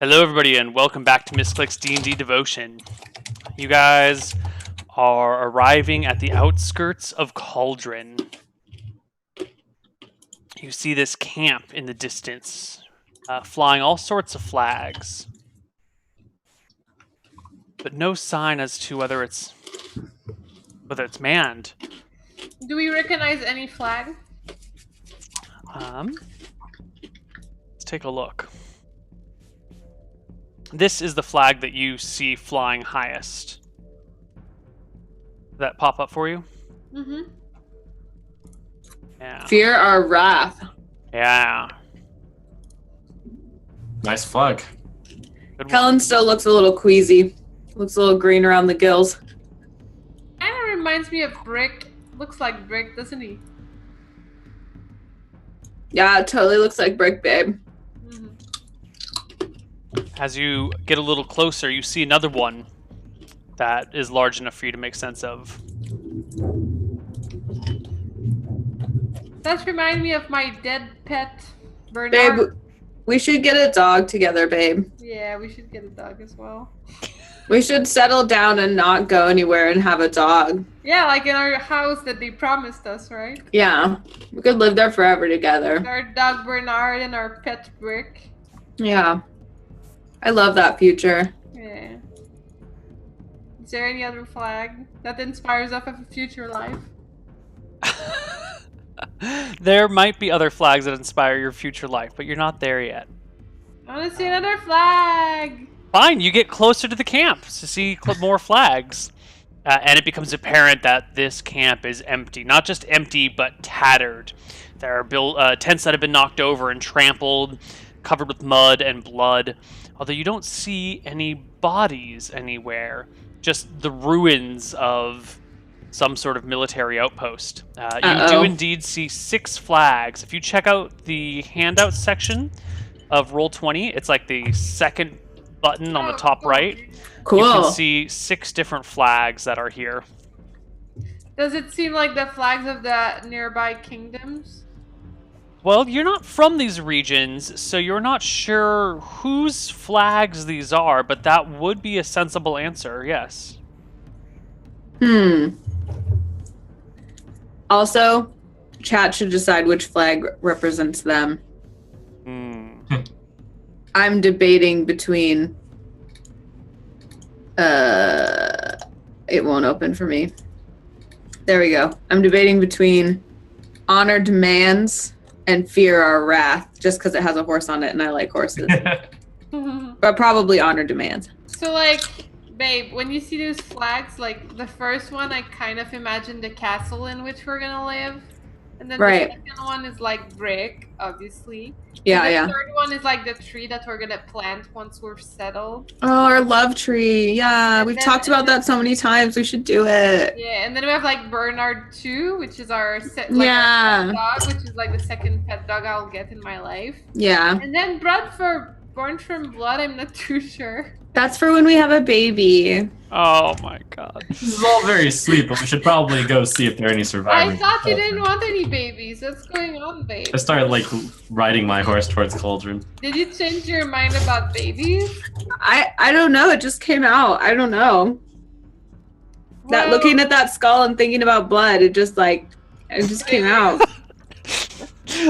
Hello, everybody, and welcome back to Misscliks D&D Devotion. You guys are arriving at the outskirts of Cauldron. You see this camp in the distance, flying all sorts of flags, but no sign as to whether it's manned. Do we recognize any flag? Let's take a look. This is the flag that you see flying highest. Did that pop up for you? Mm-hmm. Yeah. Fear our wrath. Yeah. Nice flag. Good Kellen still looks a little queasy. Looks a little green around the gills. Kind of reminds me of Brick. Looks like Brick, doesn't he? Yeah, it totally looks like Brick, babe. Mm-hmm. As you get a little closer, you see another one that is large enough for you to make sense of. That reminds me of my dead pet, Bernard. Babe, we should get a dog together, babe. Yeah, we should get a dog as well. We should settle down and not go anywhere and have a dog. Yeah, like in our house that they promised us, right? Yeah, we could live there forever together. Our dog Bernard and our pet Brick. Yeah. I love that future. Yeah. Is there any other flag that inspires us of a future life? There might be other flags that inspire your future life, but you're not there yet. I want to see another flag! Fine, you get closer to the camp to see more flags. And it becomes apparent that this camp is empty. Not just empty, but tattered. There are tents that have been knocked over and trampled, covered with mud and blood. Although you don't see any bodies anywhere. Just the ruins of some sort of military outpost. You do indeed see 6 flags. If you check out the handout section of Roll20, it's like the second button on the top right. Cool. You can see 6 different flags that are here. Does it seem like the flags of the nearby kingdoms? Well, you're not from these regions, so you're not sure whose flags these are, but that would be a sensible answer, yes. Also, chat should decide which flag represents them. I'm debating between... It won't open for me. There we go. I'm debating between honor demands and fear our wrath, just because it has a horse on it and I like horses. But probably honor demands. So, like, babe, when you see those flags, like, the first one, I kind of imagine the castle in which we're gonna live. And then Right. the second one is, like, brick, obviously. Yeah, and yeah. the third one is, like, the tree that we're gonna plant once we're settled. Oh, our love tree. Yeah, And we've then- talked about that so many times. We should do it. Yeah, and then we have, like, Bernard 2, which is our, our Yeah. pet dog, which is, like, the second pet dog I'll get in my life. Yeah. And then Born from Blood, I'm not too sure. That's for when we have a baby. Oh my god. This is all very sweet, but we should probably go see if there are any surviving. I thought you didn't want any babies. What's going on, babe? I started like riding my horse towards Cauldron. Did you change your mind about babies? I don't know. It just came out. I don't know. That Well, looking at that skull and thinking about blood, it just came out.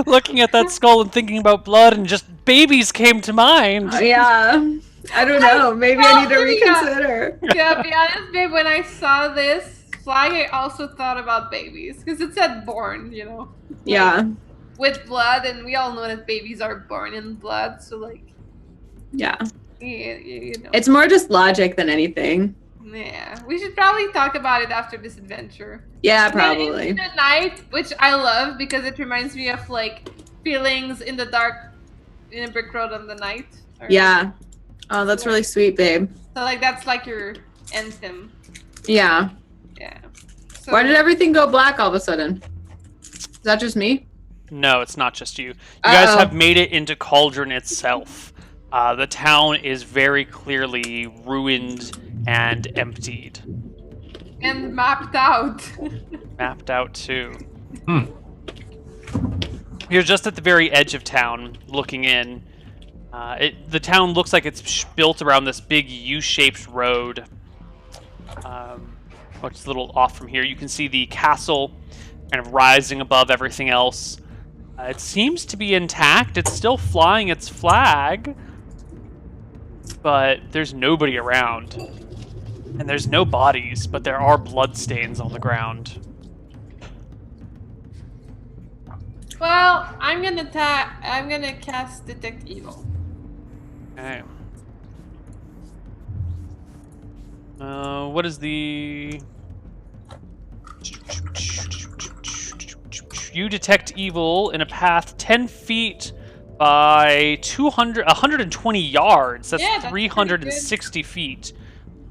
Looking at that skull and thinking about blood and just babies came to mind. Yeah. I don't know. Maybe I need to reconsider. Yeah, be honest, babe, when I saw this flag, I also thought about babies. Because it said born, you know? Yeah. With blood, and we all know that babies are born in blood, so, like, Yeah. you know. It's more just logic than anything. Yeah, we should probably talk about it after this adventure. Yeah, And then probably. into the night, which I love because it reminds me of, like, feelings in the dark in a brick road on the night. Or- Yeah. Oh, that's really sweet, babe. So, like, that's like your anthem. Yeah. Yeah. So, Why did everything go black all of a sudden? Is that just me? No, it's not just you. You guys Uh-oh. have made it into Cauldron itself. The town is very clearly ruined and emptied. And mapped out. Mapped out too. Hmm. You're just at the very edge of town, looking in. The town looks like it's built around this big U-shaped road. Which is a little off from here. You can see the castle kind of rising above everything else. It seems to be intact. It's still flying its flag, but there's nobody around. And there's no bodies, but there are bloodstains on the ground. Well, I'm gonna cast Detect Evil. Okay. What is the... You detect evil in a path 10 feet by 120 yards. That's, Yeah, that's 360 feet.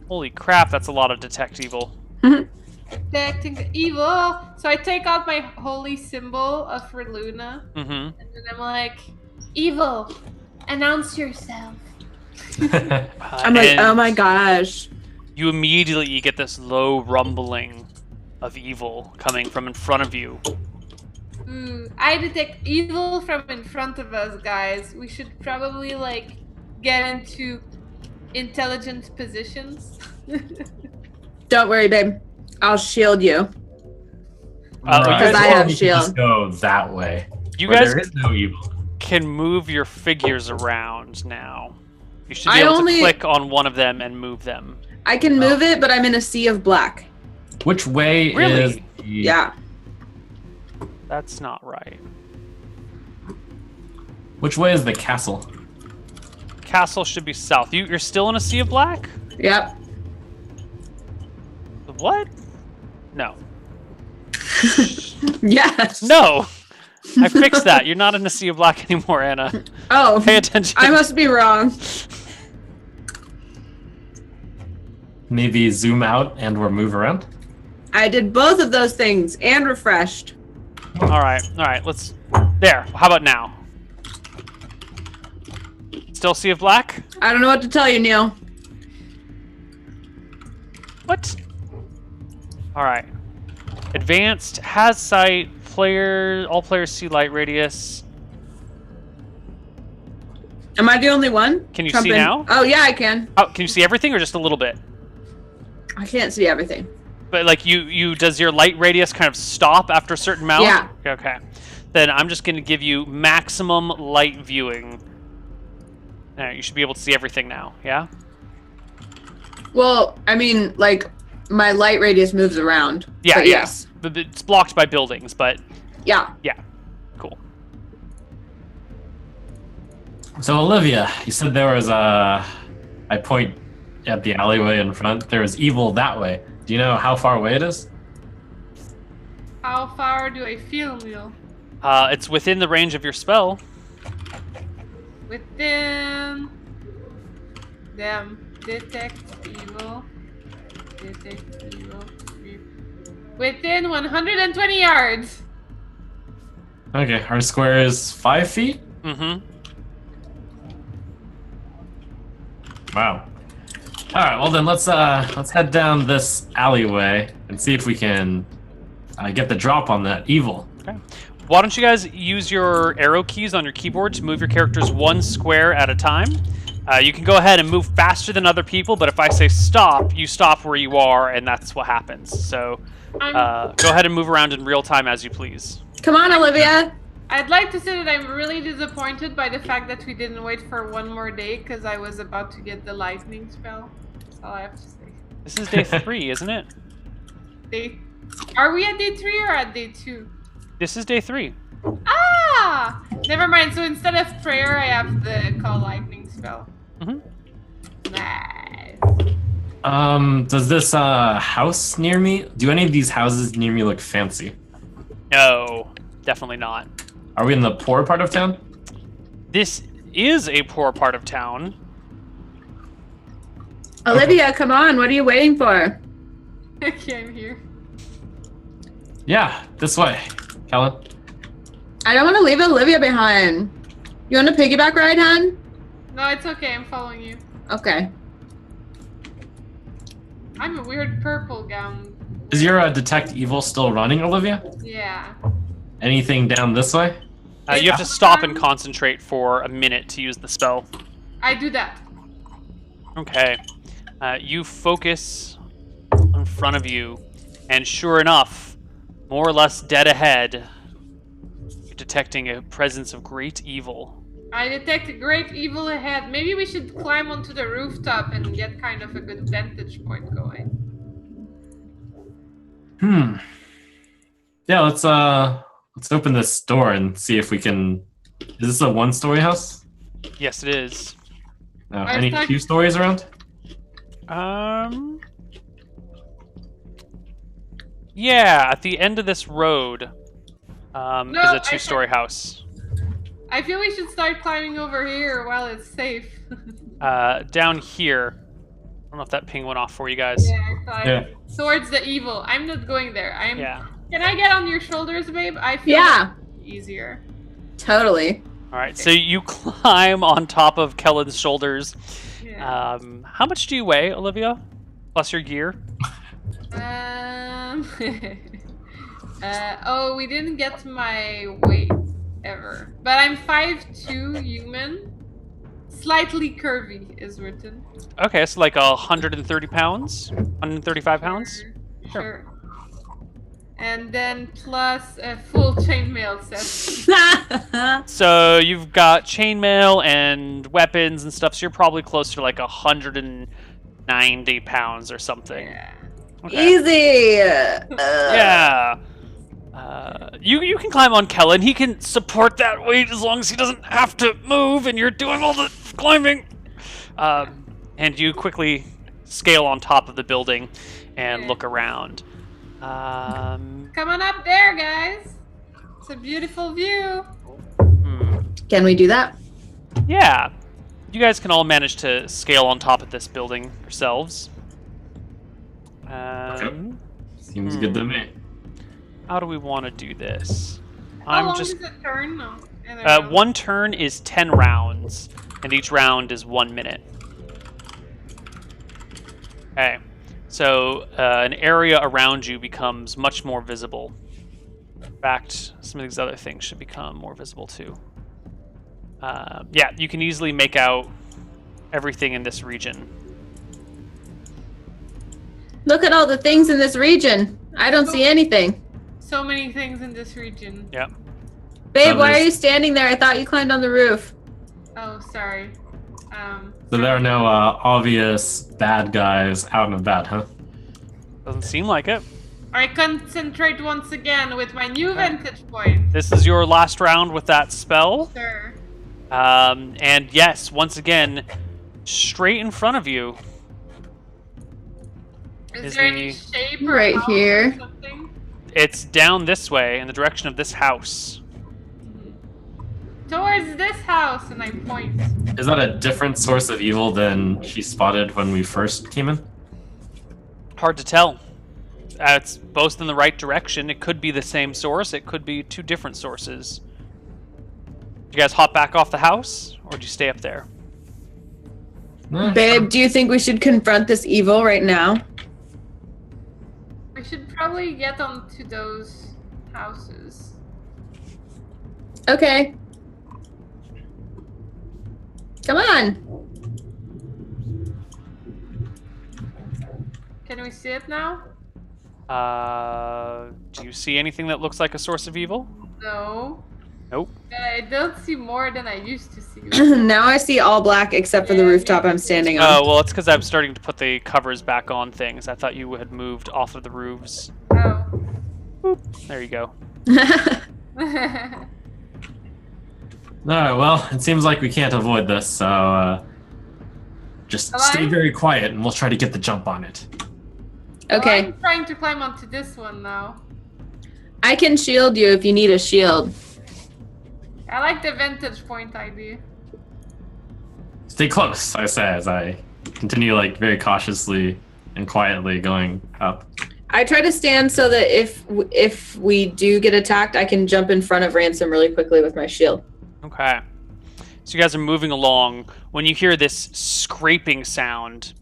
Holy crap, that's a lot of detect evil. Detecting the evil. So I take out my holy symbol of Reluna, Mm-hmm. and then I'm like, "Evil, announce yourself." I'm like, oh my gosh. You immediately get this low rumbling of evil coming from in front of you. I detect evil from in front of us, guys. We should probably like get into intelligent positions. Don't worry, babe. I'll shield you. Because I have we can shield. just go that way. You where guys there is no evil. can move your figures around now. You should be I able only- to click on one of them and move them. I can move it, but I'm in a sea of black. Which way Really? is the... Yeah. That's not right. Which way is the castle? Castle should be south. You're still in a sea of black? Yep. What? No. Yes. No! I fixed that. You're not in a sea of black anymore, Anna. Oh. Pay attention. I must be wrong. Maybe zoom out and or move around? I did both of those things and refreshed. Alright, let's... There, how about now? Still sea of black? I don't know what to tell you, Neil. What? Alright. Advanced, has sight, all players see light radius. Am I the only one? Can you Trump see in- now? Oh, yeah, I can. Oh, can you see everything or just a little bit? I can't see everything. But like does your light radius kind of stop after a certain amount? Yeah. Okay. Then I'm just going to give you maximum light viewing. Alright, you should be able to see everything now, yeah? Well, I mean, like, my light radius moves around. Yeah, but yeah. yes. It's blocked by buildings, but Yeah. yeah. Cool. So Olivia, you said there was a... I point at the alleyway in front. There was evil that way. Do you know how far away it is? How far do I feel, Neil? It's within the range of your spell. Within. Damn. Detect evil. Detect evil. Within 120 yards. Okay, our square is 5 feet? Mm-hmm. Wow. Alright, well then let's head down this alleyway and see if we can get the drop on that evil. Okay. Why don't you guys use your arrow keys on your keyboard to move your characters one square at a time? You can go ahead and move faster than other people, but if I say stop, you stop where you are, and that's what happens. So go ahead and move around in real time as you please. Come on, Olivia. I'd like to say that I'm really disappointed by the fact that we didn't wait for one more day because I was about to get the lightning spell. That's all I have to say. This is day 3, isn't it? Are we at day 3 or at day 2? This is day 3. Ah! Never mind. So instead of prayer, I have the call lightning spell. Mm-hmm. Nice. Does this house near me, do any of these houses near me look fancy? No, definitely not. Are we in the poor part of town? This is a poor part of town. Olivia, come on. What are you waiting for? Okay, I'm here. Yeah, this way. Kellen? I don't want to leave Olivia behind. You want a piggyback ride, hon? No, it's okay. I'm following you. Okay. I'm a weird purple gown. Is your detect evil still running, Olivia? Yeah. Anything down this way? You have to stop and concentrate for a minute to use the spell. I do that. Okay. You focus in front of you, and sure enough, more or less dead ahead, you're detecting a presence of great evil. I detect a great evil ahead. Maybe we should climb onto the rooftop and get kind of a good vantage point going. Yeah, let's open this door and see if we can. Is this a one-story house? Yes, it is. Any 2 stories around? Yeah, at the end of this road is a 2-story house. I feel we should start climbing over here while it's safe. Down here. I don't know if that ping went off for you guys. Yeah, I thought. Yeah. Towards the evil. I'm not going there. Yeah. Can I get on your shoulders, babe? I feel easier. Totally. All right, so you climb on top of Kellen's shoulders. Yeah. How much do you weigh, Olivia? Plus your gear? Oh, we didn't get my weight ever. But I'm 5'2" human. Slightly curvy is written. Okay, so like 130 pounds? 135 pounds? Sure. And then plus a full chainmail set. So you've got chainmail and weapons and stuff, so you're probably closer to like 190 pounds or something. Yeah. Okay. Easy. Yeah. You can climb on Kellen. He can support that weight as long as he doesn't have to move and you're doing all the climbing. And you quickly scale on top of the building and look around. Come on up there, guys. It's a beautiful view. Can we do that? Yeah. You guys can all manage to scale on top of this building yourselves. Seems good to me. How do we want to do this? How long is a turn? No. One turn is 10 rounds, and each round is 1 minute. Okay. So an area around you becomes much more visible. In fact, some of these other things should become more visible too. Yeah, you can easily make out everything in this region. Look at all the things in this region. I don't see anything. So many things in this region. Yep. Babe, why are you standing there? I thought you climbed on the roof. Oh, sorry. So there are no obvious bad guys out and about, huh? Doesn't seem like it. I concentrate once again with my new vantage point. This is your last round with that spell. Sure. And yes, once again, straight in front of you. Is there any shape or right house here? or something? It's down this way in the direction of this house. Towards this house, and I point. Is that a different source of evil than she spotted when we first came in? Hard to tell. It's both in the right direction. It could be the same source. It could be 2 different sources. You guys hop back off the house, or do you stay up there? Babe, do you think we should confront this evil right now? We should probably get onto those houses. Okay. Come on. Can we see it now? Do you see anything that looks like a source of evil? No. Nope. I don't see more than I used to see. Now I see all black except for the rooftop I'm standing on. Oh, well, it's because I'm starting to put the covers back on things. I thought you had moved off of the roofs. Oh. Boop. There you go. Alright, well, it seems like we can't avoid this, so just stay very quiet and we'll try to get the jump on it. Okay. Well, I'm trying to climb onto this one now. I can shield you if you need a shield. I like the vantage point idea. Stay close, I say, as I continue, like, very cautiously and quietly going up. I try to stand so that if we do get attacked, I can jump in front of Ransom really quickly with my shield. Okay. So you guys are moving along when you hear this scraping sound,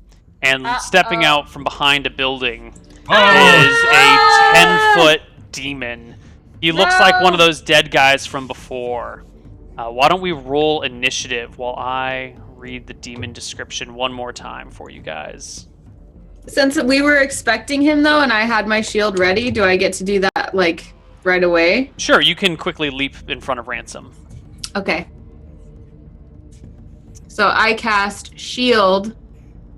and stepping out from behind a building is a 10-foot demon He looks like one of those dead guys from before. Why don't we roll initiative while I read the demon description one more time for you guys? Since we were expecting him, though, and I had my shield ready, do I get to do that, like, right away? Sure, you can quickly leap in front of Ransom. Okay. So I cast shield,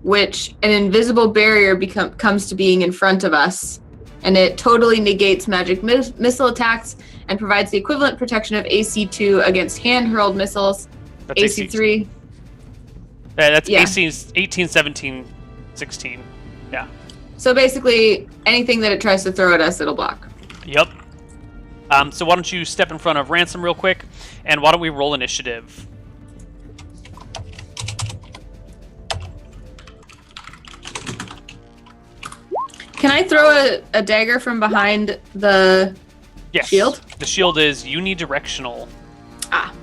which an invisible barrier comes to being in front of us, and it totally negates magic missile attacks and provides the equivalent protection of AC 2 against hand-hurled missiles. That's AC 3. That's Yeah. AC 18, 17, 16. Yeah. So basically, anything that it tries to throw at us, it'll block. Yep. So why don't you step in front of Ransom real quick, and why don't we roll initiative? Can I throw a dagger from behind the Yes. shield? The shield is unidirectional. Ah.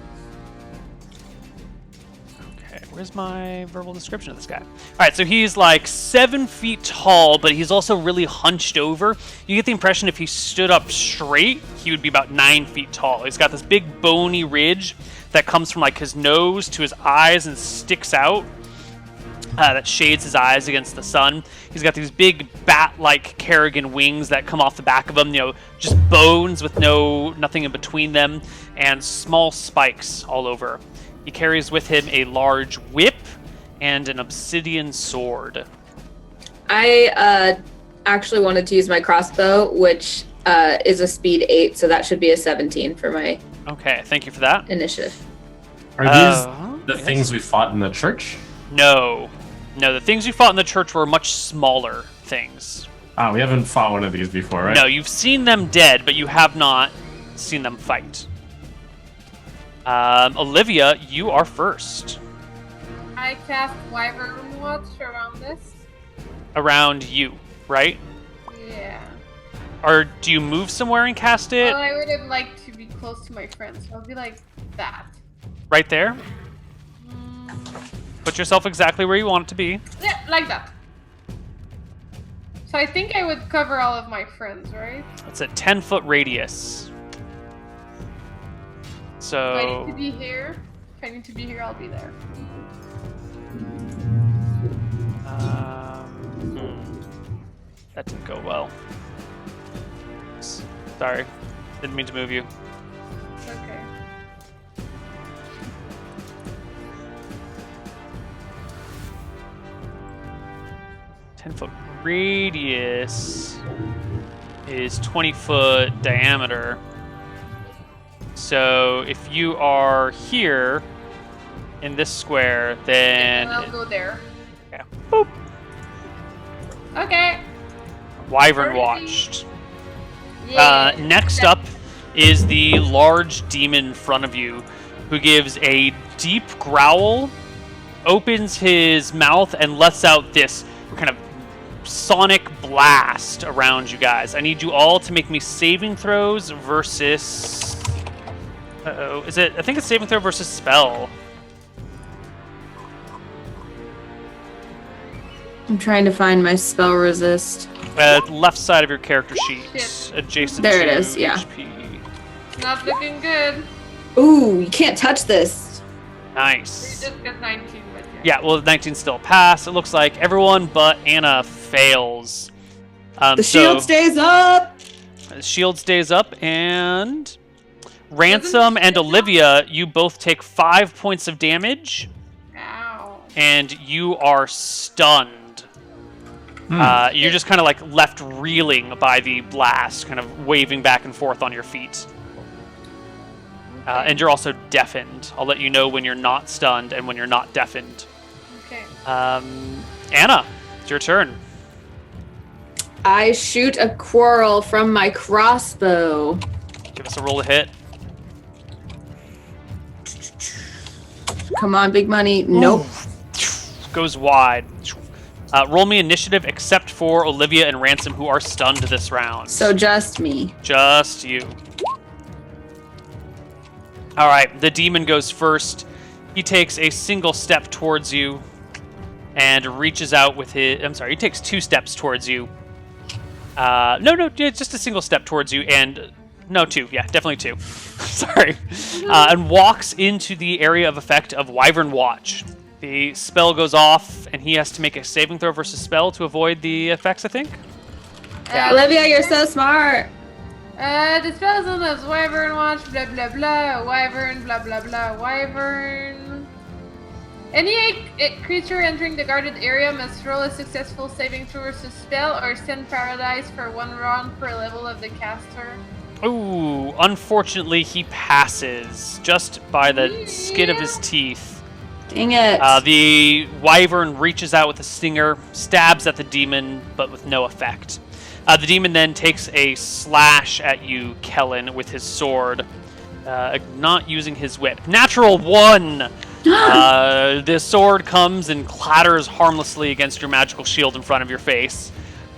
Okay, where's my verbal description of this guy? All right, so he's like 7 feet tall, but he's also really hunched over. You get the impression if he stood up straight, he would be about 9 feet tall. He's got this big bony ridge that comes from like his nose to his eyes and sticks out. That shades his eyes against the sun. He's got these big bat-like Kerrigan wings that come off the back of him, just bones with nothing in between them, and small spikes all over. He carries with him a large whip and an obsidian sword. I actually wanted to use my crossbow, which is a speed 8, so that should be a 17 for my Okay, thank you for that. initiative. Are these the yes. things we fought in the church? No, the things you fought in the church were much smaller things. Ah, we haven't fought one of these before, right? No, you've seen them dead, but you have not seen them fight. Olivia, you are first. I cast Wyvern Watch around this. Around you, right? Yeah. Or do you move somewhere and cast it? Well, I would have liked to be close to my friends, so I'll be like that. Right there? Put yourself exactly where you want it to be. Yeah, like that. So I think I would cover all of my friends, right? It's a 10-foot radius. Do I So... need to be here? If I need to be here, I'll be there. That didn't go well. Sorry. Didn't mean to move you. Okay. Ten-foot radius is 20-foot diameter. So if you are here in this square, then And I'll go there. yeah. Boop. Okay. Wyvern Alrighty. watched. Yeah. Next up is the large demon in front of you, who gives a deep growl, opens his mouth, and lets out this kind of sonic blast around you guys. I need you all to make me saving throws versus... Uh-oh. Is it... I think it's saving throw versus spell. I'm trying to find my spell resist. Left side of your character sheet. Shit. Adjacent There to it is, yeah. HP. Not looking good. Ooh, you can't touch this. We Nice. just got 19, but Yeah, well, 19 still pass. It looks like everyone but Anna fails. The shield stays up. The shield stays up, and Ransom and Olivia, you both take 5 points of damage, Ow. and you are stunned. You're just kind of like left reeling by the blast, kind of waving back and forth on your feet. And you're also deafened. I'll let you know when you're not stunned and when you're not deafened. Okay. Anna, it's your turn. I shoot a quarrel from my crossbow. Give us a roll to hit. Come on, big money. Nope. Goes wide. Roll me initiative except for Olivia and Ransom, who are stunned this round. So just me. Just you. Alright, the demon goes first. He takes a single step towards you and reaches out with his... I'm sorry, he takes 2 steps towards you. No, just a single step towards you and No, 2. Yeah, definitely 2. Sorry. And walks into the area of effect of Wyvern Watch. The spell goes off, and he has to make a saving throw versus spell to avoid the effects, I think. Olivia, you're so smart. The spell is known as Wyvern Watch, blah blah blah, Wyvern, blah blah blah, Wyvern. Any creature entering the guarded area must roll a successful saving throw versus spell or send paralyzed for 1 round per level of the caster. Ooh, unfortunately, he passes just by the skin of his teeth. Dang it. The wyvern reaches out with a stinger, stabs at the demon, but with no effect. The demon then takes a slash at you, Kellen, with his sword, not using his whip. Natural 1! The sword comes and clatters harmlessly against your magical shield in front of your face.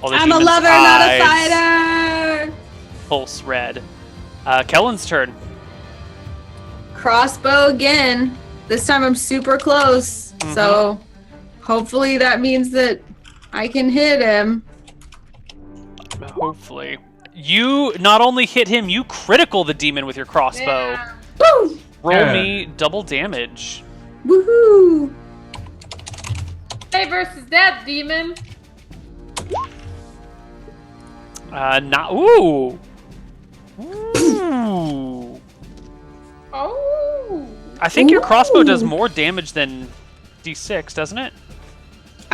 I'm a lover, not a fighter! Pulse red. Kellen's turn. Crossbow again. This time I'm super close. So hopefully that means that I can hit him. Hopefully. You not only hit him, you critical the demon with your crossbow. Yeah. Woo! Roll me double damage. Woohoo! Hey, versus that demon. Not. Ooh! Ooh! Oh. I think your crossbow does Ooh. more damage than D6, doesn't it?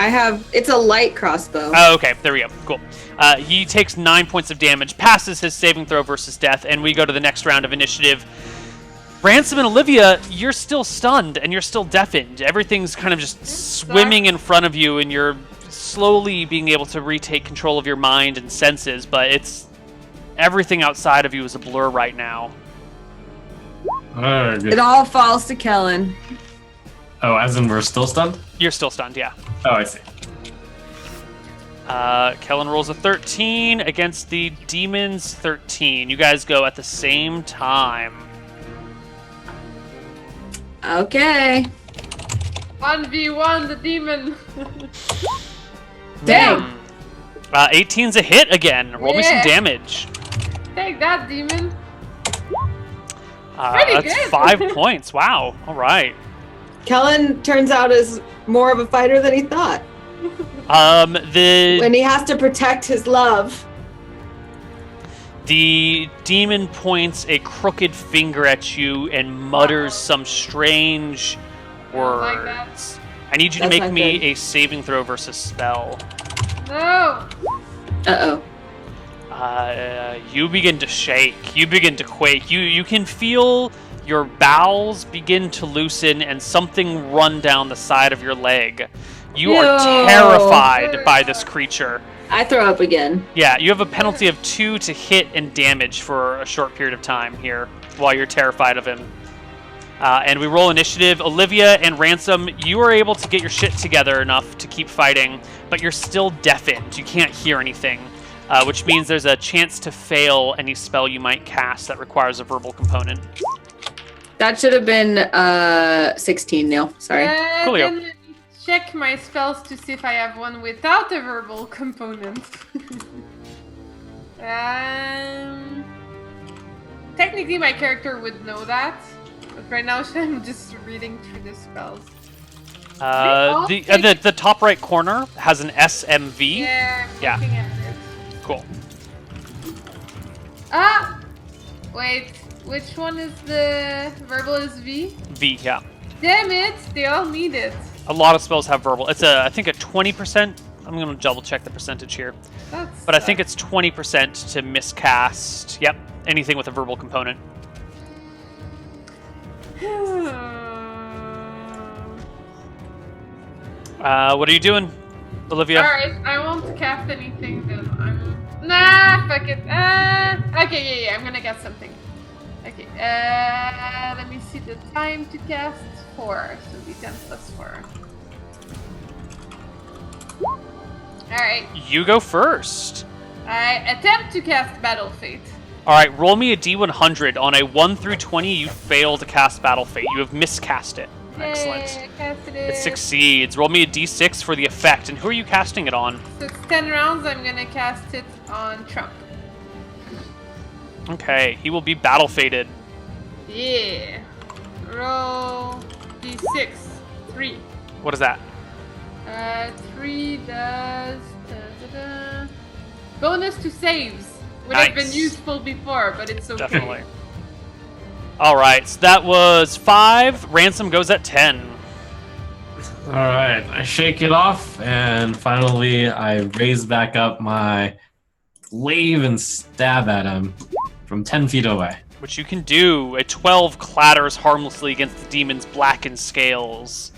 It's a light crossbow. Oh, okay. There we go. Cool. He takes 9 points of damage, passes his saving throw versus death, and we go to the next round of initiative. Ransom and Olivia, you're still stunned and you're still deafened. Everything's kind of just swimming in front of you, and you're slowly being able to retake control of your mind and senses, but everything outside of you is a blur right now. It all falls to Kellen. Oh, as in we're still stunned? You're still stunned, yeah. Oh, I see. Kellen rolls a 13 against the demon's 13. You guys go at the same time. Okay. 1v1 the demon. Dang. 18's a hit again. Roll me some Yeah. damage. Take that, demon. Pretty That's good. 5 points. Wow. All right. Kellen turns out is more of a fighter than he thought. When he has to protect his love. The demon points a crooked finger at you and mutters some strange Like that. words. I need you to That's make not me good. a saving throw versus spell. No. Uh-oh. You begin to shake. You begin to quake. You can feel your bowels begin to loosen and something run down the side of your leg. You are No. terrified by this creature. I throw up again. Yeah, you have a penalty of 2 to hit and damage for a short period of time here while you're terrified of him. And we roll initiative. Olivia and Ransom, you are able to get your shit together enough to keep fighting, but you're still deafened. You can't hear anything, which means there's a chance to fail any spell you might cast that requires a verbal component. That should have been 16, Neil. Sorry. Coolio. Then let me check my spells to see if I have one without a verbal component. Technically, my character would know that, but right now I'm just reading through the spells. The top right corner has an SMV. Yeah, I'm Yeah. looking at it. Cool. Ah! Wait, which one is the verbal is V? V, yeah. Damn it, they all need it. A lot of spells have verbal. It's I think a 20%. I'm going to double check the percentage here. That's But I think it's 20% to miscast. Yep, anything with a verbal component. What are you doing, Olivia? Alright, I won't cast anything then. Nah, fuck it. Okay, yeah, I'm gonna cast something. Okay, let me see the time to cast 4. So D10 plus 4. Alright, You go first. I attempt to cast Battle Fate. All right, roll me a D100. On a 1 through 20, you fail to cast Battle Fate. You have miscast it. Excellent. Yay, I casted It it. succeeds. Roll me a D6 for the effect. And who are you casting it on? So it's 10 rounds, I'm gonna cast it on Trump. Okay, he will be battle fated. Yeah. Roll d6. 3. What is that? 3 does... bonus to saves. Would have been Nice. useful before, but it's okay. Definitely. Alright, so that was 5. Ransom goes at 10. Alright, I shake it off, and finally I raise back up my glaive and stab at him from 10 feet away. Which you can do. A 12 clatters harmlessly against the demon's blackened scales.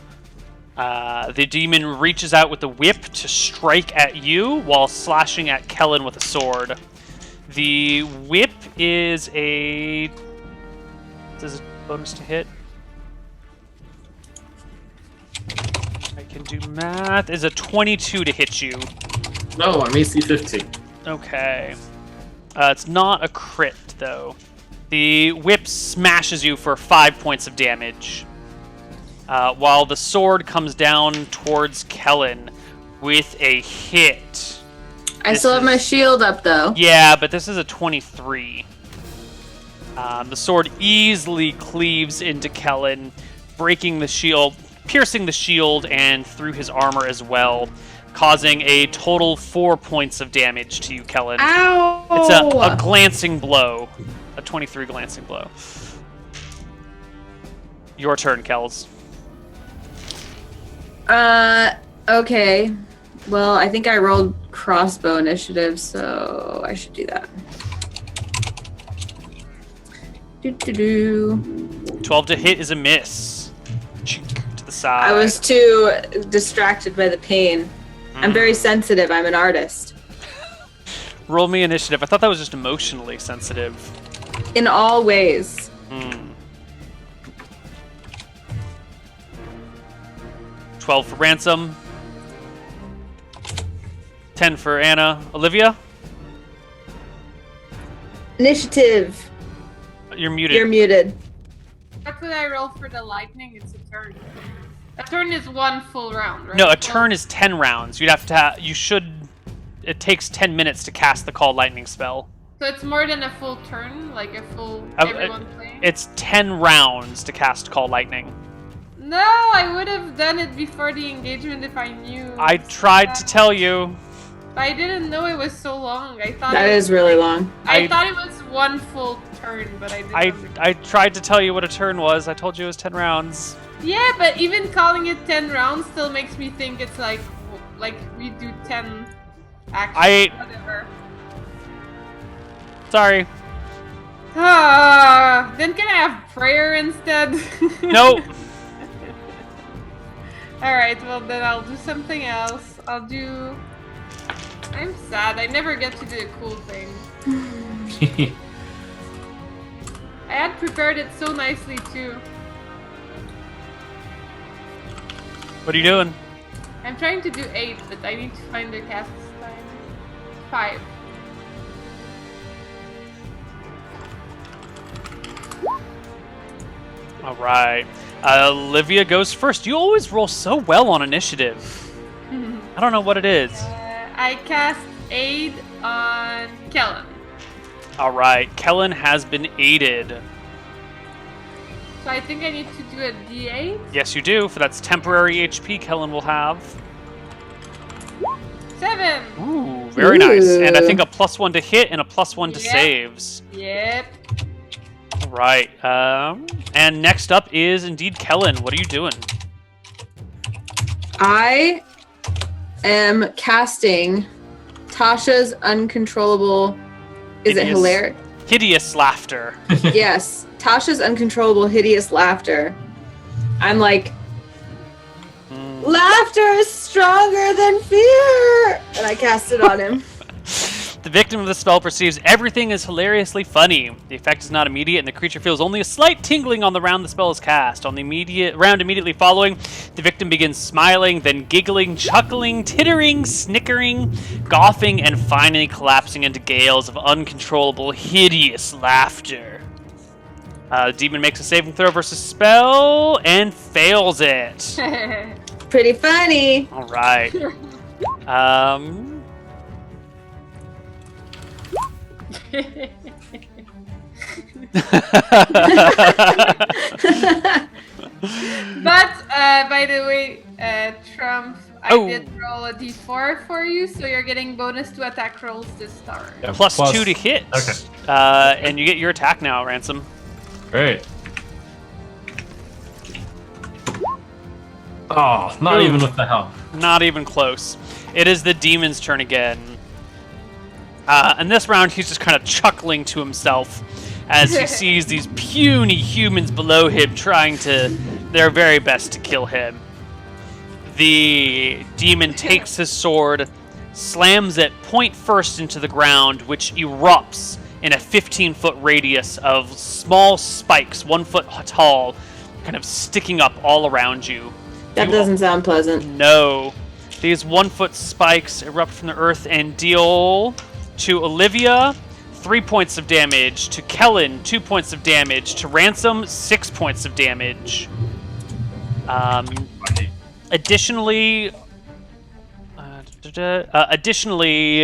The demon reaches out with the whip to strike at you while slashing at Kellen with a sword. The whip is a... Does it bonus to hit? I can do math. Is a 22 to hit you. No, I'm AC 15. Okay. It's not a crit, though. The whip smashes you for 5 points of damage. While the sword comes down towards Kellen with a hit. I still have my shield up, though. Yeah, but this is a 23. The sword easily cleaves into Kellen, breaking the shield, piercing the shield and through his armor as well, causing a total 4 points of damage to you, Kellen. Ow! It's a glancing blow. A 23 glancing blow. Your turn, Kells. Okay. Well, I think I rolled crossbow initiative, so I should do that. 12 to hit is a miss. Chink to the side. I was too distracted by the pain. I'm very sensitive. I'm an artist. Roll me initiative. I thought that was just emotionally sensitive. In all ways. 12 for Ransom. 10 for Anna. Olivia? Initiative. You're muted. You're muted. That's what I roll for the lightning. It's a turn. A turn is 1 full round, right? No, a turn is 10 rounds. You'd have to it takes 10 minutes to cast the Call Lightning spell. So it's more than a full turn, like a full everyone playing? It's 10 rounds to cast Call Lightning. No, I would have done it before the engagement if I knew. I tried to tell you. I didn't know it was so long. I thought That is really long. I thought it was 1 full turn, but I didn't. I tried to tell you what a turn was. I told you it was 10 rounds. Yeah, but even calling it 10 rounds still makes me think it's like we do 10 actions, whatever. Sorry. Then can I have prayer instead? Nope. Alright, well then I'll do something else. I'm sad, I never get to do a cool thing. I had prepared it so nicely too. What are you doing? I'm trying to do 8, but I need to find the cast time. 5. Alright. Olivia goes first. You always roll so well on initiative. I don't know what it is. I cast Aid on Kellen. Alright. Kellen has been aided. So I think I need to do a D8? Yes, you do. For that's temporary HP Kellen will have. 7! Ooh, very nice. And I think a +1 to hit and a +1 to saves. Yep. Right. And next up is indeed Kellen. What are you doing? I am casting Tasha's uncontrollable. Is it hilarious? Hideous laughter. Yes, Tasha's uncontrollable hideous laughter. I'm like, laughter is stronger than fear, and I cast it on him. The victim of the spell perceives everything as hilariously funny. The effect is not immediate, and the creature feels only a slight tingling on the round the spell is cast. On the round immediately following, the victim begins smiling, then giggling, chuckling, tittering, snickering, coughing, and finally collapsing into gales of uncontrollable, hideous laughter. The demon makes a saving throw versus spell and fails it. Pretty funny. All right. But by the way, Trump, I did roll a d4 for you, so you're getting bonus to attack rolls this turn. Yeah, Plus 2 to hit. Okay. And you get your attack now, Ransom. Great. Oh, not even with the help. Not even close. It is the demon's turn again. And this round, he's just kind of chuckling to himself as he sees these puny humans below him trying their very best to kill him. The demon takes his sword, slams it point first into the ground, which erupts in a 15-foot radius of small spikes, 1 foot tall, kind of sticking up all around you. That doesn't sound pleasant. No. These 1 foot spikes erupt from the earth and deal to Olivia 3 points of damage, to Kellen 2 points of damage, to Ransom 6 points of damage. Additionally,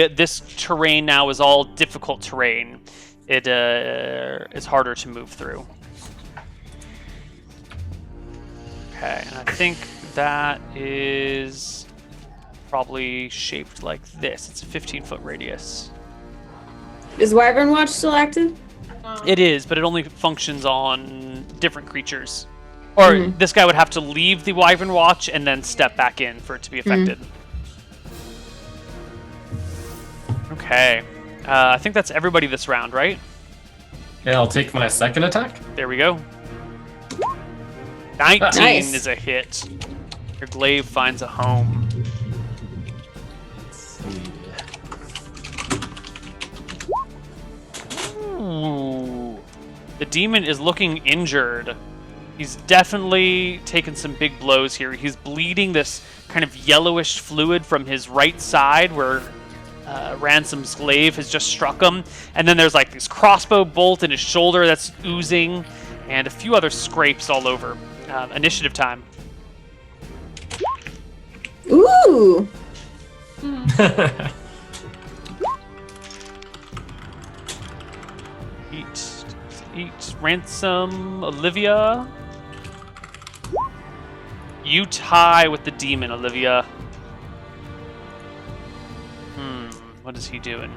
this terrain now is all difficult terrain. It is harder to move through. Okay, and I think that is probably shaped like this. It's a 15-foot radius. Is Wyvern Watch still active? It is, but it only functions on different creatures. Or this guy would have to leave the Wyvern Watch and then step back in for it to be affected. Okay. I think that's everybody this round, right? Yeah, I'll take my second attack. There we go. 19 Nice. is a hit. Your glaive finds a home. Let's see. Ooh. The demon is looking injured. He's definitely taken some big blows here. He's bleeding this kind of yellowish fluid from his right side where Ransom's glaive has just struck him. And then there's like this crossbow bolt in his shoulder that's oozing and a few other scrapes all over. Initiative time. Ooh. Eat. Ransom, Olivia. You tie with the demon, Olivia. What is he doing?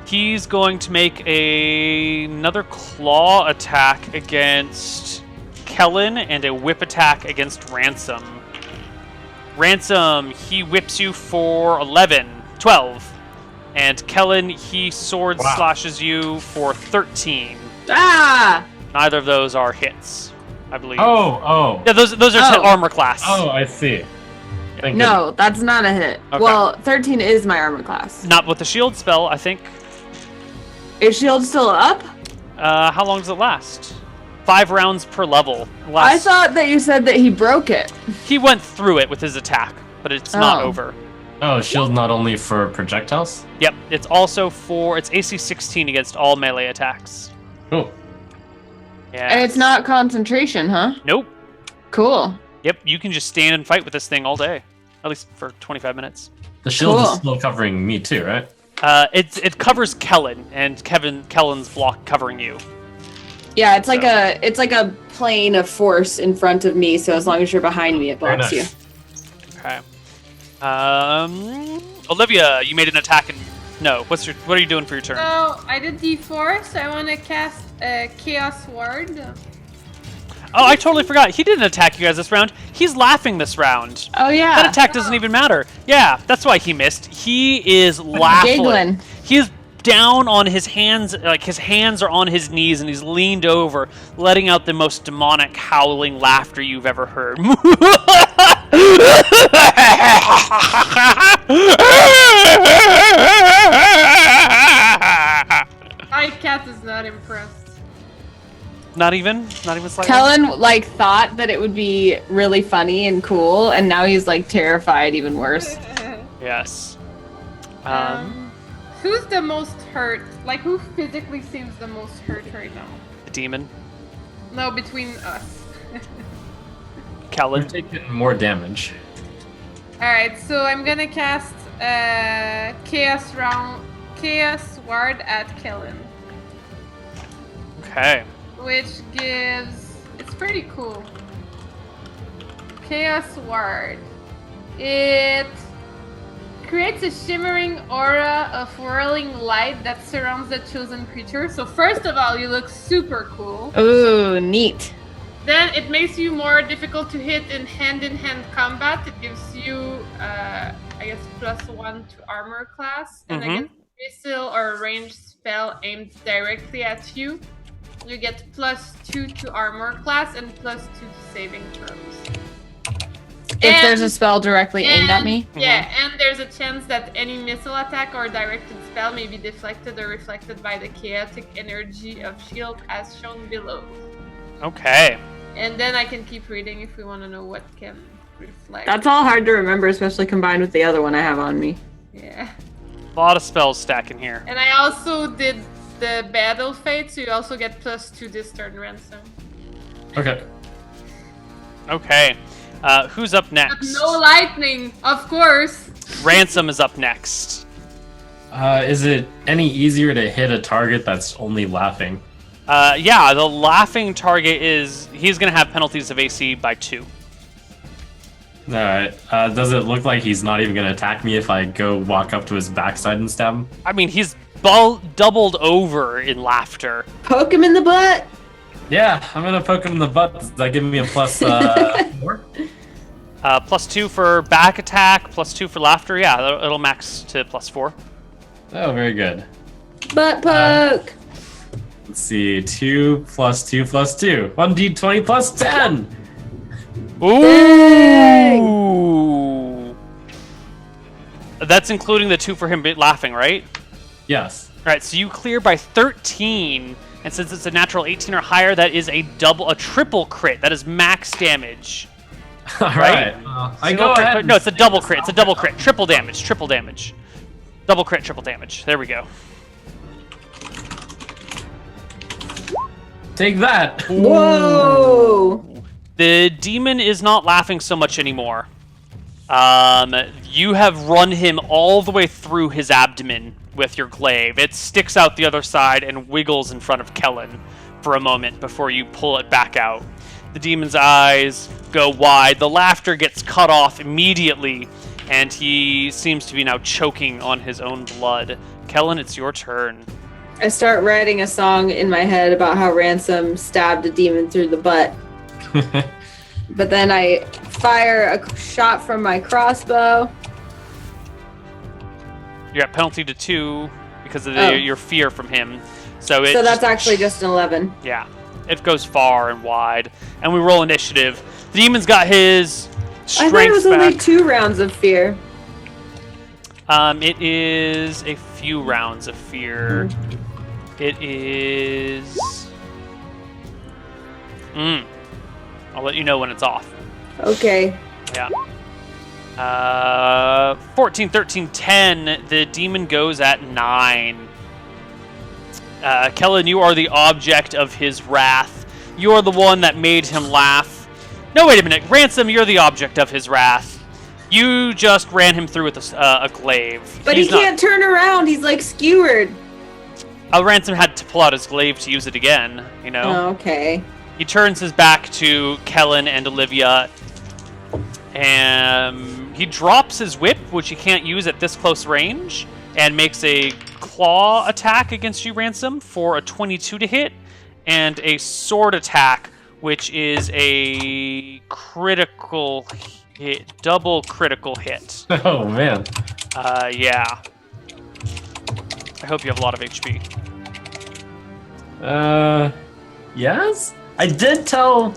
He's going to make another claw attack against Kellen and a whip attack against Ransom. Ransom, he whips you for 12. And Kellen, he sword slashes you for 13. Ah! Neither of those are hits, I believe. Oh. Yeah, those are armor class. Oh, I see. Thank No, that's not a hit. Okay. Well, 13 is my armor class. Not with the shield spell, I think. Is shield still up? How long does it last? 5 rounds per level. I thought that you said that he broke it. He went through it with his attack, but it's not over. Oh, shield not only for projectiles? Yep, it's also it's AC 16 against all melee attacks. Cool. Yeah. And it's not concentration, huh? Nope. Cool. Yep, you can just stand and fight with this thing all day. At least for 25 minutes. The shield Cool. is still covering me too, right? It covers Kellen, and Kellen's block covering you. Yeah, it's like a plane of force in front of me, so as long as you're behind me, it blocks Very you. nice. Okay. Olivia, you made an attack and what are you doing for your turn? So I did d4, so I want to cast a Chaos Ward. Oh, I totally forgot. He didn't attack you guys this round. He's laughing this round. Oh yeah. That attack doesn't even matter. Yeah, that's why he missed. He is laughing. Giggling. He's down on his hands, like his hands are on his knees, and he's leaned over, letting out the most demonic howling laughter you've ever heard. My cat is not impressed. Not even slightly. Kellen thought that it would be really funny and cool, and now he's terrified even worse. Yes. Who's the most hurt? Who physically seems the most hurt right now? The demon. No, between us. Kellen. We're taking more damage. Alright, so I'm gonna cast Chaos Ward at Kellen. Okay. which gives... It's pretty cool. Chaos Ward. It creates a shimmering aura of whirling light that surrounds the chosen creature. So first of all, you look super cool. Ooh, neat. Then it makes you more difficult to hit in hand-in-hand combat. It gives you, I guess, +1 to armor class. And against a missile or a ranged spell aimed directly at you, you get +2 to armor class and +2 to saving throws. If there's a spell directly aimed at me? Yeah, and there's a chance that any missile attack or directed spell may be deflected or reflected by the chaotic energy of shield as shown below. Okay. And then I can keep reading if we want to know what can reflect. That's all hard to remember, especially combined with the other one I have on me. Yeah. A lot of spells stacking here. And I also did the battle fate, so you also get +2 this turn, Ransom. Okay. Okay. Who's up next? No lightning, of course. Ransom is up next. Is it any easier to hit a target that's only laughing? Yeah, the laughing target he's going to have penalties of AC by 2. Alright. Does it look like he's not even going to attack me if I go walk up to his backside and stab him? I mean, he's doubled over in laughter. Poke him in the butt! Yeah, I'm going to poke him in the butt. Does that give me a +4? +2 for back attack, +2 for laughter. Yeah, it'll max to +4. Oh, very good. Butt poke! Let's see. 2 + 2 + 2. 1d20 + 10! Ooh! That's including the 2 for him laughing, right? Yes. Alright, so you clear by 13, and since it's a natural 18 or higher, that is a triple crit. That is max damage. Alright. I go ahead. No, it's a double crit. It's a double crit. Triple damage. Double crit, triple damage. There we go. Take that. Whoa! The demon is not laughing so much anymore. You have run him all the way through his abdomen with your glaive. It sticks out the other side and wiggles in front of Kellen for a moment before you pull it back out. The demon's eyes go wide. The laughter gets cut off immediately, and he seems to be now choking on his own blood. Kellen, it's your turn. I start writing a song in my head about how Ransom stabbed a demon through the butt. But then I fire a shot from my crossbow. You're at penalty to 2 because of your fear from him. So that's actually just an 11. Yeah. It goes far and wide. And we roll initiative. The demon's got his strength I thought it was back. only 2 rounds of fear. It is a few rounds of fear. It is... I'll let you know when it's off. Okay. Yeah. 14, 13, 10. The demon goes at 9. Kellen, you are the object of his wrath. You are the one that made him laugh. No, wait a minute. Ransom, you're the object of his wrath. You just ran him through with a glaive. But he can't turn around. He's like skewered. Ransom had to pull out his glaive to use it again, you know? Oh, okay. He turns his back to Kellen and Olivia, and he drops his whip, which he can't use at this close range, and makes a claw attack against you, Ransom, for a 22 to hit, and a sword attack, which is a critical hit, double critical hit. Oh, man. Yeah. I hope you have a lot of HP. Yes? I did tell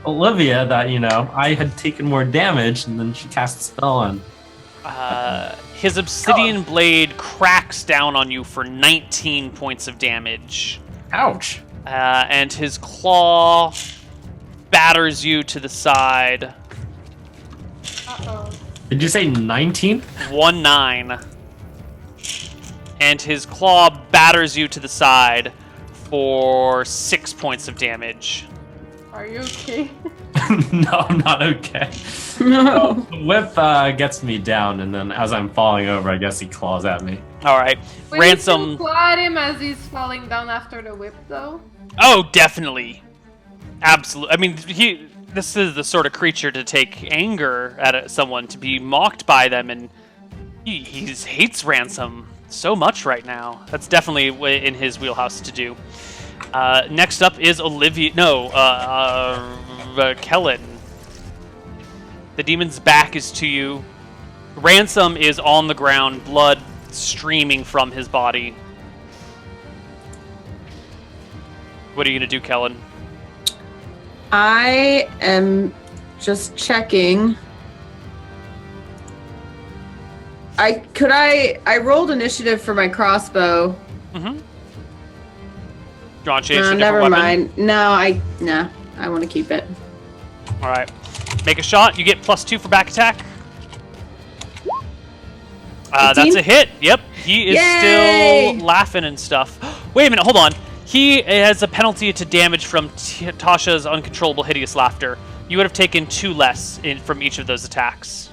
Olivia that, I had taken more damage, and then she cast a spell on. His obsidian blade cracks down on you for 19 points of damage. Ouch. And his claw batters you to the side. Uh-oh. Did you say 19? 1-9. And his claw batters you to the side for 6 points of damage. Are you okay? No, I'm not okay. No. The whip gets me down, and then as I'm falling over, I guess he claws at me. All right. We Ransom. need to claw at him as he's falling down after the whip, though. Oh, definitely. Absolutely. I mean, this is the sort of creature to take anger at someone, to be mocked by them, and he hates Ransom so much right now. That's definitely in his wheelhouse to do. Next up is Olivia. No, Kellen. The demon's back is to you. Ransom is on the ground, blood streaming from his body. What are you going to do, Kellen? I am just checking. I rolled initiative for my crossbow. Mm-hmm. Do you want to change to a different never weapon? mind. No, I want to keep it. All right. Make a shot. You get +2 for back attack. That's a hit. Yep. He is Yay! still laughing and stuff. Wait a minute. Hold on. He has a penalty to damage from Tasha's uncontrollable hideous laughter. You would have taken 2 less from each of those attacks.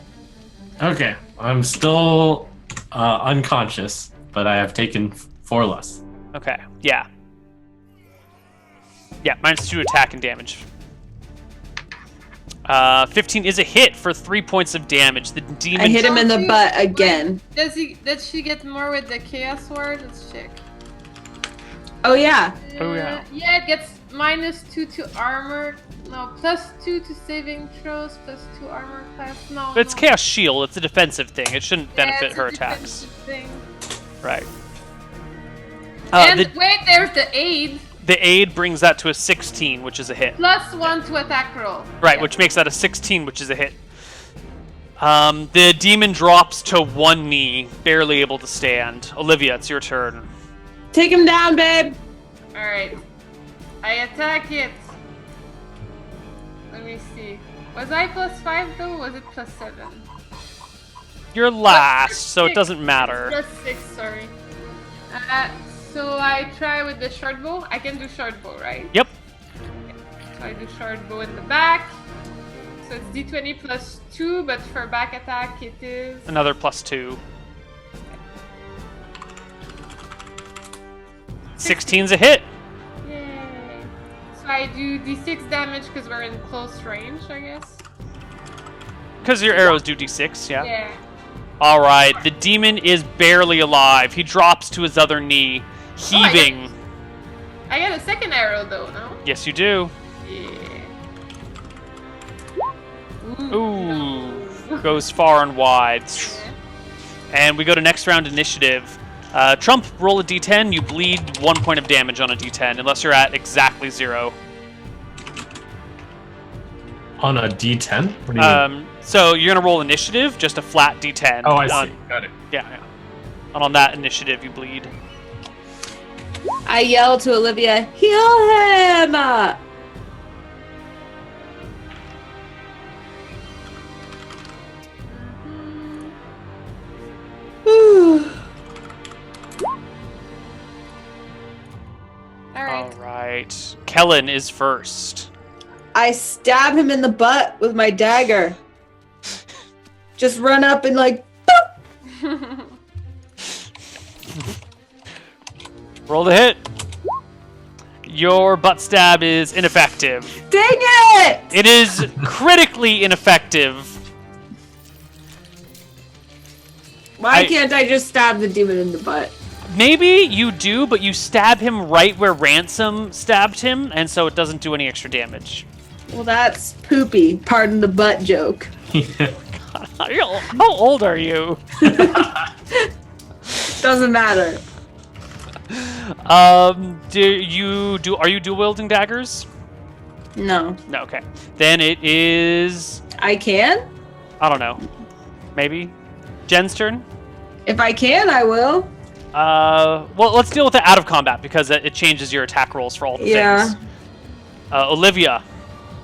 Okay, I'm still unconscious, but I have taken 4 less. Okay. Yeah. Yeah. -2 attack and damage. 15 is a hit for 3 points of damage. The demon. I hit him in the butt again. Did she get more with the Chaos Sword? Let's check. Oh yeah. Oh, yeah. Yeah, it gets -2 to armor. No, +2 to saving throws, +2 armor class. No. But it's no. Chaos Shield. It's a defensive thing. It shouldn't Yeah, benefit it's her a attacks. defensive thing. Right. And wait, there's the aid. The aid brings that to a 16, which is a hit. +1 to attack roll. Right, Yeah. which makes that a 16, which is a hit. The demon drops to 1 knee, barely able to stand. Olivia, it's your turn. Take him down, babe. Alright. I attack it. Let me see. Was I +5 though, or was it +7? You're last, so it doesn't matter. +6, sorry. So I try with the short bow. I can do short bow, right? Yep. So I do short bow in the back. So it's d20 +2, but for back attack it is... Another +2. 16's a hit. Yay. So I do d6 damage because we're in close range, I guess. Because your arrows do d6, yeah. Yeah. Alright, the demon is barely alive. He drops to his other knee, heaving. I get a second arrow though, no? Yes, you do. Yeah. Ooh. Goes far and wide. And we go to next round initiative. Trump, roll a d10. You bleed 1 point of damage on a d10, unless you're at exactly 0. On a D10? What do you mean? So you're going to roll initiative, just a flat d10. Oh, I see. Got it. Yeah. And on that initiative, you bleed. I yell to Olivia, heal him! Alright. Alright. Kellen is first. I stab him in the butt with my dagger. Just run up and like, boop! Roll the hit. Your butt stab is ineffective. Dang it! It is critically ineffective. Why can't I just stab the demon in the butt? Maybe you do, but you stab him right where Ransom stabbed him, and so it doesn't do any extra damage. Well, that's poopy. Pardon the butt joke. How old are you? Doesn't matter. Are you dual wielding daggers? No. No, okay. Then it is, I can? I don't know. Maybe Jen's turn. If I can, I will. Well, let's deal with it out of combat because it changes your attack rolls for all the Yeah. things. Olivia.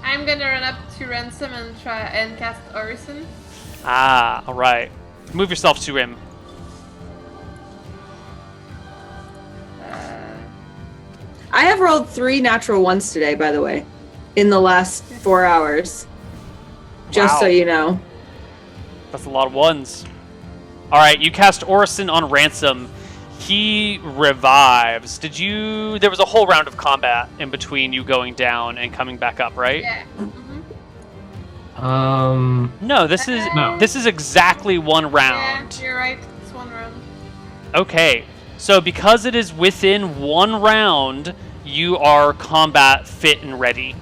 I'm gonna run up to Ransom and try and cast Orison. Ah, all right. Move yourself to him. I have rolled 3 natural ones today, by the way, in the last 4 hours. Just Wow. so you know. That's a lot of ones. All right, you cast Orison on Ransom. He revives. There was a whole round of combat in between you going down and coming back up, right? Yeah. No, this is exactly one round. Yeah, you're right. It's one round. Okay. So because it is within one round, you are combat fit and ready.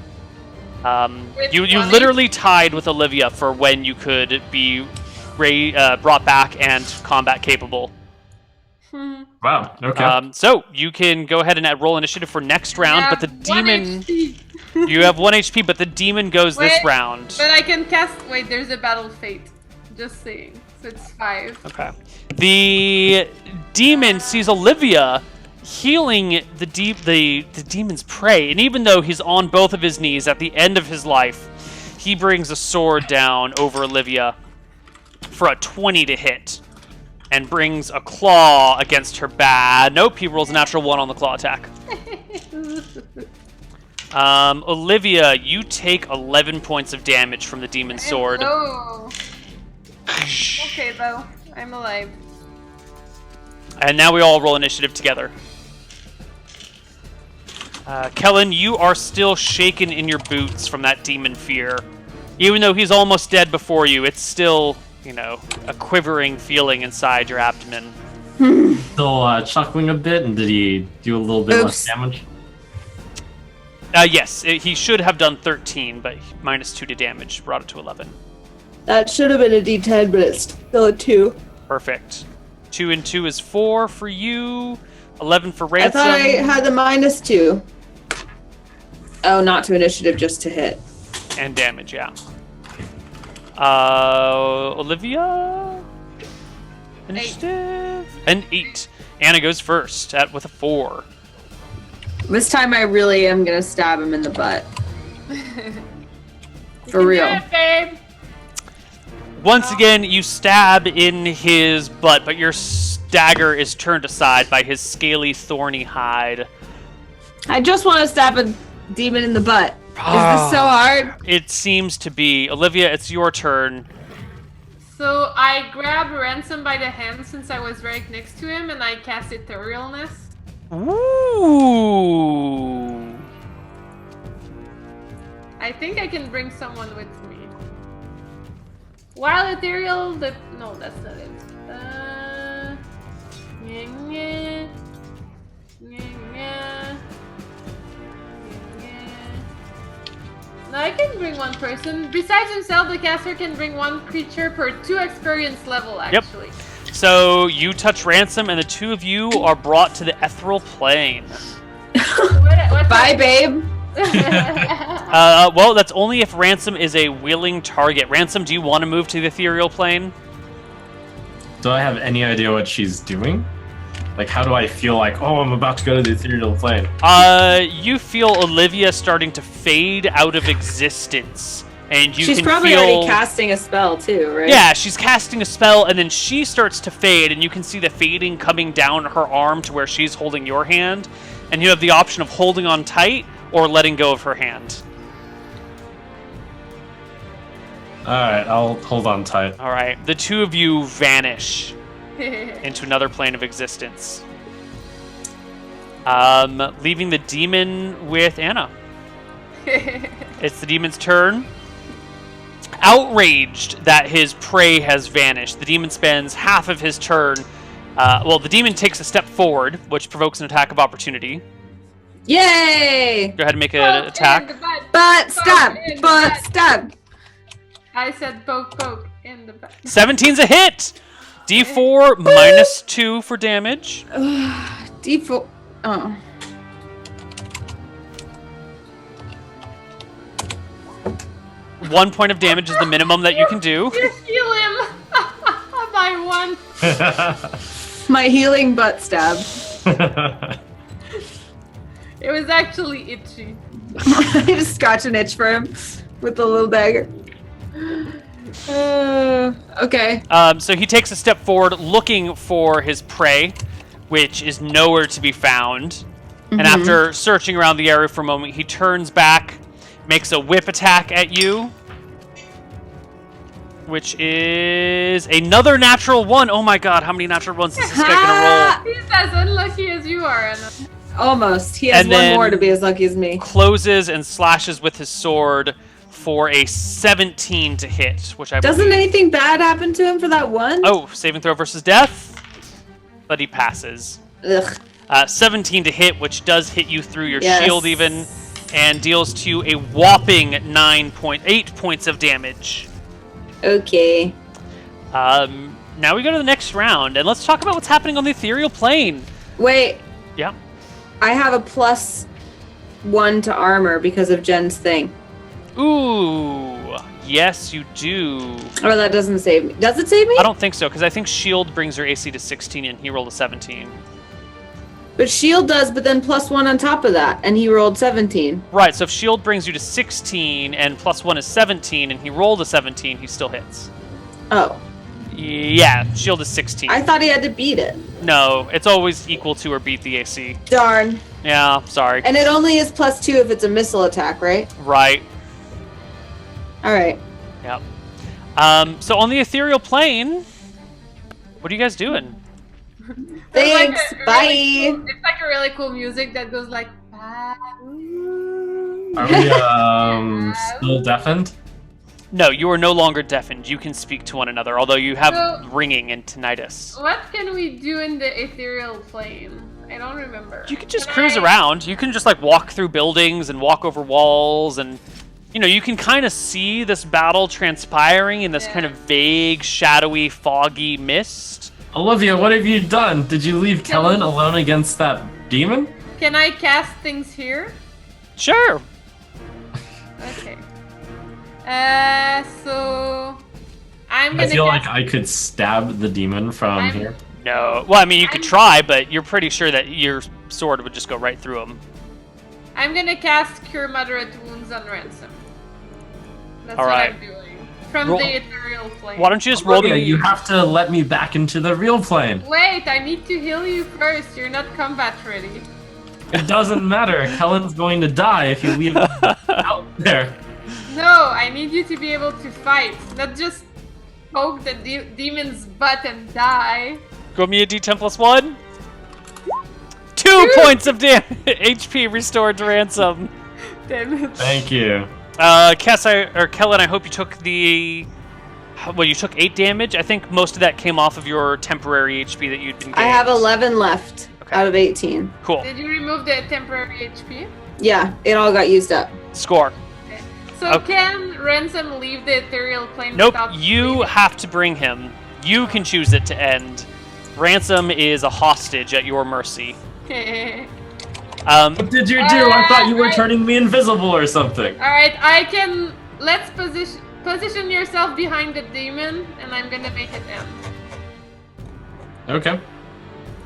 You literally tied with Olivia for when you could be brought back and combat capable. Wow. Okay. So you can go ahead and roll initiative for next round, but the demon. You have 1 HP, but the demon goes this round. But I can cast. Wait, there's a battle fate. Just saying. So it's 5. Okay. The demon sees Olivia healing the demon's prey, and even though he's on both of his knees at the end of his life, he brings a sword down over Olivia for a 20 to hit, and brings a claw against her back. Nope, he rolls a natural 1 on the claw attack. Olivia, you take 11 points of damage from the demon's sword. Oh. Okay, though. I'm alive. And now we all roll initiative together. Kellen, you are still shaken in your boots from that demon fear. Even though he's almost dead before you, it's still, a quivering feeling inside your abdomen. Still chuckling a bit, and did he do a little bit less damage? Yes, he should have done 13, but -2 to damage brought it to 11. That should have been a D10, but it's still a 2. Perfect. 2 and 2 is 4 for you. 11 for Ransom. I thought I had the -2. Oh, not to initiative, just to hit. And damage, yeah. Olivia? Initiative? An 8. Anna goes first with a 4. This time I really am going to stab him in the butt. For real. Do it, babe. Once again, you stab in his butt, but your dagger is turned aside by his scaly, thorny hide. I just want to stab a demon in the butt. Is this so hard? It seems to be. Olivia, it's your turn. So I grab Ransom by the hand since I was right next to him, and I cast Etherealness. Ooh. I think I can bring someone with me. While ethereal, no, that's not it. No, I can bring one person. Besides himself, the caster can bring one creature per 2 experience level, actually. Yep. So you touch Ransom, and the two of you are brought to the ethereal plane. Bye, babe. Well, that's only if Ransom is a willing target. Ransom, do you want to move to the ethereal plane? Do I have any idea what she's doing? Like, how do I feel like, oh, I'm about to go to the ethereal plane? You feel Olivia starting to fade out of existence. And she's probably already casting a spell, too, right? Yeah, she's casting a spell, and then she starts to fade, and you can see the fading coming down her arm to where she's holding your hand. And you have the option of holding on tight or letting go of her hand. Alright, I'll hold on tight. Alright, the two of you vanish into another plane of existence. Leaving the demon with Anna. It's the demon's turn. Outraged that his prey has vanished, the demon spends half of his turn. The demon takes a step forward, which provokes an attack of opportunity. Yay! Go ahead and make an attack. But stab! But stab! I said poke in the butt. 17's a hit! D4 -2 for damage. D4. Oh. One point of damage is the minimum that you can do. You heal him by 1. My healing butt stab. It was actually itchy. I just scratch an itch for him with the little dagger. Okay. So he takes a step forward looking for his prey, which is nowhere to be found. Mm-hmm. And after searching around the area for a moment, he turns back, makes a whip attack at you. which is another natural 1. Oh my god, how many natural ones is this guy gonna roll? He's as unlucky as you are, Anna. Almost. He has And one then- more to be as lucky as me. Closes and slashes with his sword for a 17 to hit, which I Doesn't believe... anything bad happen to him for that one? Oh, saving throw versus death, but he passes. Ugh. 17 to hit, which does hit you through your Yes. shield even, and deals to you a whopping 8 points of damage. Okay. Now we go to the next round, and let's talk about what's happening on the ethereal plane. Wait, Yeah. I have a +1 to armor because of Jen's thing. Ooh, yes, you do. Or that doesn't save me. Does it save me? I don't think so, because I think shield brings your AC to 16, and he rolled a 17. But shield does, but then +1 on top of that, and he rolled 17. Right, so if shield brings you to 16, and +1 is 17, and he rolled a 17, he still hits. Oh, Yeah, shield is 16. I thought he had to beat it. No, it's always equal to or beat the AC. Darn. Yeah, sorry. And it only is +2 if it's a missile attack, right? Right. All right. Yep. So on the ethereal plane, what are you guys doing? Thanks. It's like Bye. really cool, it's like a really cool music that goes like. "Bye." Are we still deafened? No, you are no longer deafened. You can speak to one another, although you have So- ringing and tinnitus. What can we do in the ethereal plane? I don't remember. You can just Can cruise I- around. You can just like walk through buildings and walk over walls, and you can kind of see this battle transpiring in this Yeah. kind of vague, shadowy, foggy mist. Olivia, what have you done? Did you leave Kellen alone against that demon? Can I cast things here? Sure. Okay. So I'm gonna. I feel like cast- I could stab the demon from I'm- here. No. Well, I mean, you could I'm- try, but you're pretty sure that your sword would just go right through him. I'm gonna cast Cure Moderate Wounds on Ransom. That's All what right. I'm doing. From Roll- the ethereal plane. Why don't you just roll Olivia, the... you have to let me back into the real plane. Wait, I need to heal you first. You're not combat ready. It doesn't matter. Kellen's going to die if you leave him out there. No, I need you to be able to fight, not just poke the demon's butt and die. Go me a D10 plus 1. 2 points of HP restored to Ransom. Damn it. Thank you. Kellen, I hope you took you took 8 damage. I think most of that came off of your temporary HP that you'd been gained. I have 11 left Okay. out of 18. Cool. Did you remove the temporary HP? Yeah, it all got used up. Score. So Okay. can Ransom leave the ethereal plane Nope, without you leaving? have to bring him. You can choose it to end. Ransom is a hostage at your mercy. What did you do? I thought you were turning me invisible or something. Alright, let's position yourself behind the demon, and I'm gonna make it end. Okay.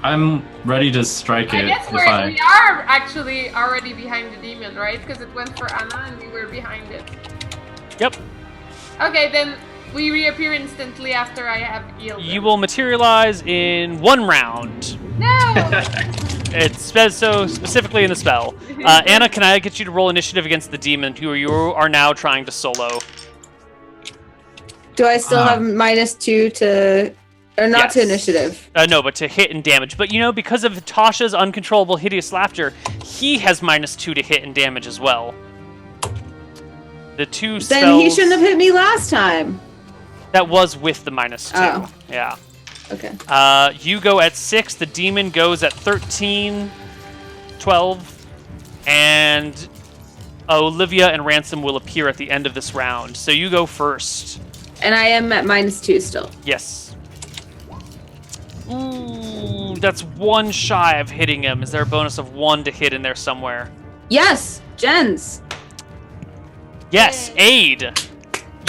I'm ready to strike I it guess if we I... are actually already behind the demon, right? Because it went for Anna and we were behind it. Yep. Okay, then we reappear instantly after I have healed You them. will materialize in 1 round. No! It says so specifically in the spell. Anna, can I get you to roll initiative against the demon who you are now trying to solo? Do I still have -2 to, or not to Yes. initiative? No, but to hit and damage. But because of Tasha's uncontrollable hideous laughter, he has -2 to hit and damage as well. The 2 spells... Then he shouldn't have hit me last time. That was with the -2. Oh. Yeah. Okay. You go at 6, the demon goes at 13, 12, and Olivia and Ransom will appear at the end of this round. So you go first. And I am at -2 still. Yes. Ooh, that's 1 shy of hitting him. Is there a bonus of 1 to hit in there somewhere? Yes, Jen's. Yes, aid.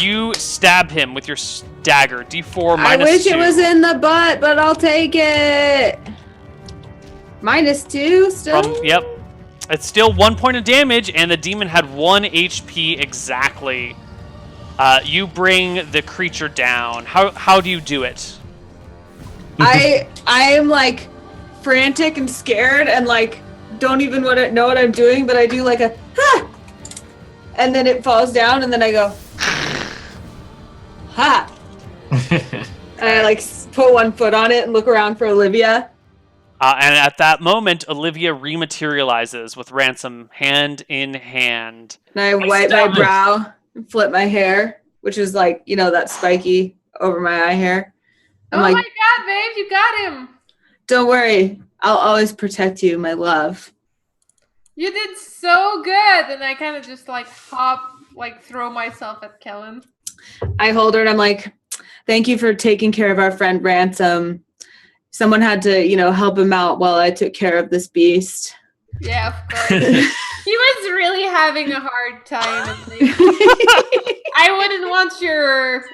You stab him with your dagger. D4 I minus wish 2. it was in the butt, but I'll take it. -2 still? Yep. It's still 1 point of damage, and the demon had 1 HP exactly. You bring the creature down. How do you do it? I am like frantic and scared and like don't even know what I'm doing, but I do like a and then it falls down and then I go ha, I like put one foot on it and look around for Olivia. And at that moment, Olivia rematerializes with Ransom hand in hand. And I wipe my brow and flip my hair, which is like, that spiky over my eye hair. I'm my god, babe, you got him! Don't worry, I'll always protect you, my love. You did so good! And I kind of just throw myself at Kellen. I hold her and I'm like, thank you for taking care of our friend Ransom. Someone had to, help him out while I took care of this beast. Yeah, of course. He was really having a hard time. I wouldn't want your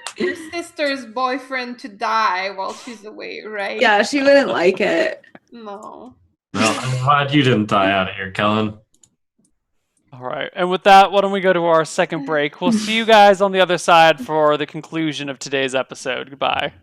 sister's boyfriend to die while she's away, right? Yeah, she wouldn't like it. No. Well, I'm glad you didn't die out of here, Kellen. All right, and with that, why don't we go to our second break? We'll see you guys on the other side for the conclusion of today's episode. Goodbye.